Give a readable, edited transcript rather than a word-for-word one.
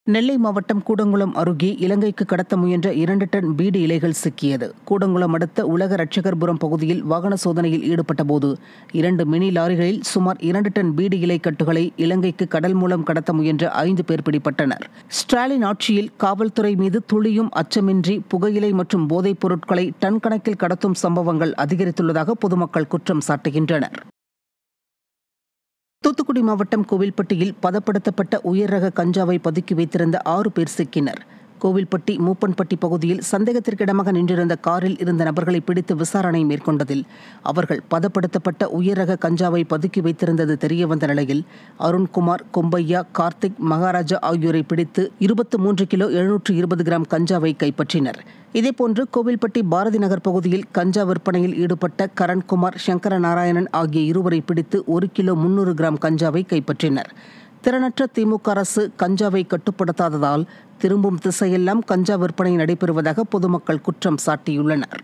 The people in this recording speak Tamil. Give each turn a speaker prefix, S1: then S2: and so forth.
S1: நெல்லை மாவட்டம் கூடங்குளம் அருகே இலங்கைக்கு கடத்த முயன்ற 2 டன் பீடி இலைகள் சிக்கியது. கூடங்குளம் அடுத்த உலக ரட்சகர்புரம் பகுதியில் வாகன சோதனையில் ஈடுபட்ட போது 2 மினி லாரிகளில் சுமார் 2 டன் பீடி இலை கட்டுகளை இலங்கைக்கு கடல் மூலம் கடத்த முயன்ற 5 பேர் பிடிபட்டனர். ஸ்டாலின் ஆட்சியில் காவல்துறை மீது துளியும் அச்சமின்றி புகையிலை மற்றும் போதைப் பொருட்களை டன் கணக்கில் கடத்தும் சம்பவங்கள் அதிகரித்துள்ளதாக பொதுமக்கள் குற்றம் சாட்டுகின்றனர். தூத்துக்குடி மாவட்டம் கோவில்பட்டியில் பதப்படுத்தப்பட்ட உயர் ரக கஞ்சாவை பதுக்கி வைத்திருந்த 6 பேர் சிக்கினர். கோவில்பட்டி மூப்பன்பட்டி பகுதியில் சந்தேகத்திற்கிடமாக நின்றிருந்த காரில் இருந்த நபர்களை பிடித்து விசாரணை மேற்கொண்டதில் அவர்கள் பதப்படுத்தப்பட்ட உயர் ரக கஞ்சாவை பதுக்கி வைத்திருந்தது தெரியவந்த நிலையில் அருண்குமார், கொம்பையா, கார்த்திக், மகாராஜா ஆகியோரை பிடித்து 23 கிலோ 720 கிராம் கஞ்சாவை கைப்பற்றினர். இதேபோன்று கோவில்பட்டி பாரதி நகர் பகுதியில் கஞ்சா விற்பனையில் ஈடுபட்ட கரண்குமார், சங்கர நாராயணன் ஆகிய இருவரை பிடித்து 1 கிலோ 300 கிராம் கஞ்சாவை கைப்பற்றினர். திறனற்ற திமுக அரசு கஞ்சாவை கட்டுப்படுத்தாததால் திரும்பும் திசையெல்லாம் கஞ்சா விற்பனை நடைபெறுவதாக பொதுமக்கள் குற்றம் சாட்டியுள்ளனர்.